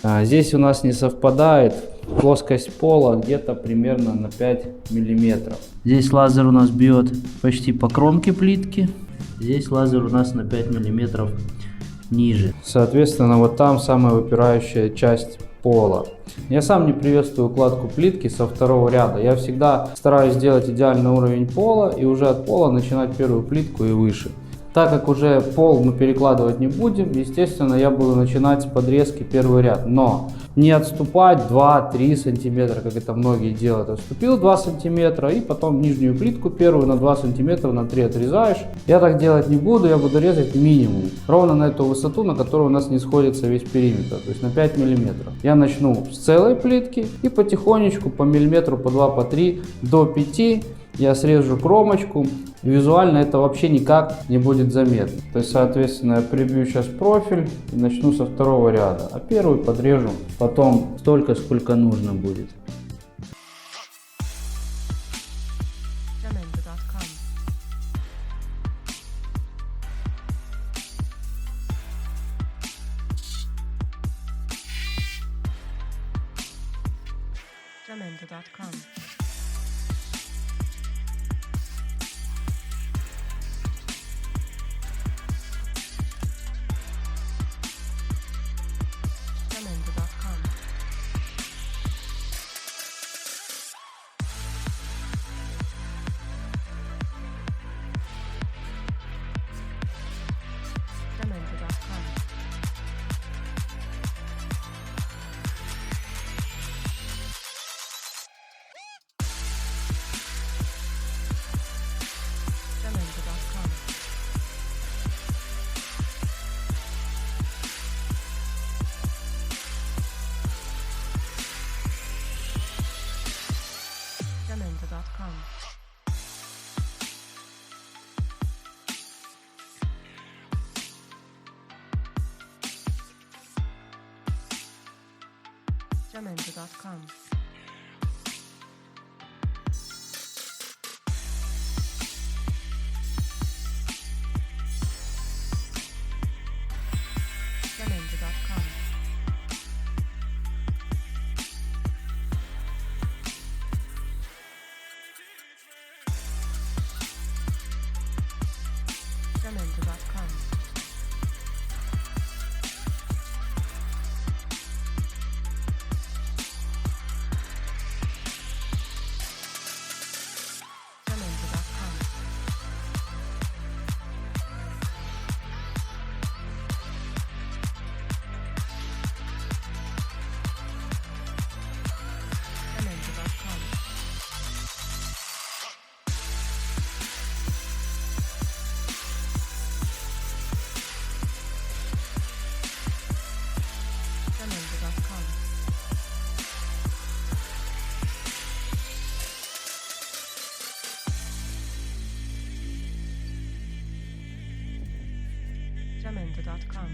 Здесь у нас не совпадает плоскость пола где-то примерно на 5 миллиметров. Здесь лазер у нас бьет почти по кромке плитки. Здесь лазер у нас на 5 миллиметров ниже. Соответственно, вот там самая выпирающая часть пола. Я сам не приветствую укладку плитки со второго ряда. Я всегда стараюсь сделать идеальный уровень пола и уже от пола начинать первую плитку и выше. Так как уже пол мы перекладывать не будем, естественно, я буду начинать с подрезки первый ряд. Но не отступать 2-3 сантиметра, как это многие делают. Отступил 2 сантиметра и потом нижнюю плитку первую на 2 сантиметра на 3 отрезаешь. Я так делать не буду, я буду резать минимум. Ровно на эту высоту, на которой у нас не сходится весь периметр, то есть на 5 миллиметров. Я начну с целой плитки и потихонечку по миллиметру, по 2, по 3 до 5. Я срежу кромочку, визуально это вообще никак не будет заметно. То есть, соответственно, я прибью сейчас профиль и начну со второго ряда, а первый подрежу потом столько, сколько нужно будет. Jamendo.com. Jamendo.com. Jamendo.com. Jamendo.com. Jamendo.com.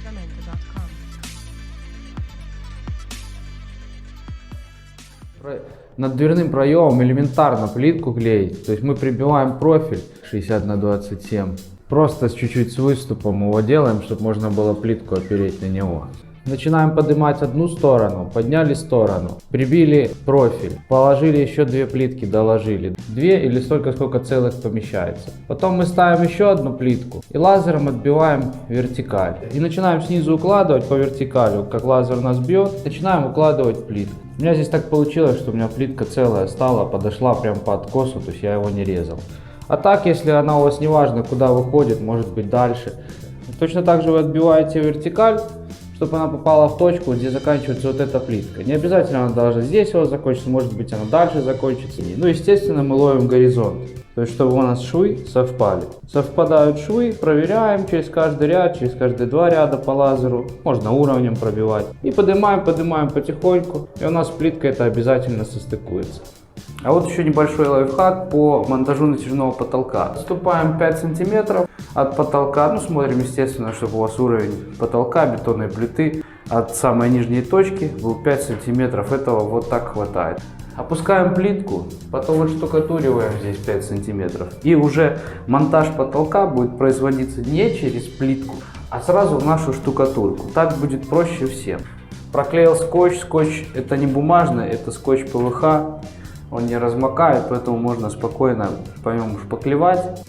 Jamendo.com. Над дверным проемом элементарно плитку клеить. То есть мы прибиваем профиль 60 на 27. Просто чуть-чуть с выступом его делаем, чтобы можно было плитку опереть на него. Начинаем поднимать одну сторону, подняли сторону, прибили профиль, положили еще 2 плитки, доложили. 2 или столько, сколько целых помещается. Потом мы ставим еще одну плитку и лазером отбиваем вертикаль. И начинаем снизу укладывать по вертикали, как лазер у нас бьет, начинаем укладывать плитку. У меня здесь так получилось, что у меня плитка целая стала, подошла прям по откосу, то есть я его не резал. А так, если она у вас не важно куда выходит, может быть дальше. Точно так же вы отбиваете вертикаль, чтобы она попала в точку, где заканчивается вот эта плитка. Не обязательно она должна здесь вот закончиться, может быть она дальше закончится. Ну, естественно, мы ловим горизонт. То есть, чтобы у нас швы совпали. Совпадают швы, проверяем через каждый ряд, через каждые 2 ряда по лазеру. Можно уровнем пробивать. И поднимаем потихоньку. И у нас плитка это обязательно состыкуется. А вот еще небольшой лайфхак по монтажу натяжного потолка. Отступаем 5 сантиметров от потолка. Ну, смотрим, естественно, чтобы у вас уровень потолка бетонной плиты от самой нижней точки был 5 сантиметров, этого вот так хватает. Опускаем плитку, потом отштукатуриваем здесь 5 сантиметров. И уже монтаж потолка будет производиться не через плитку, а сразу в нашу штукатурку. Так будет проще всем. Проклеил скотч. Скотч это не бумажный, это скотч ПВХ. Он не размокает, поэтому можно спокойно по нему шпаклевать.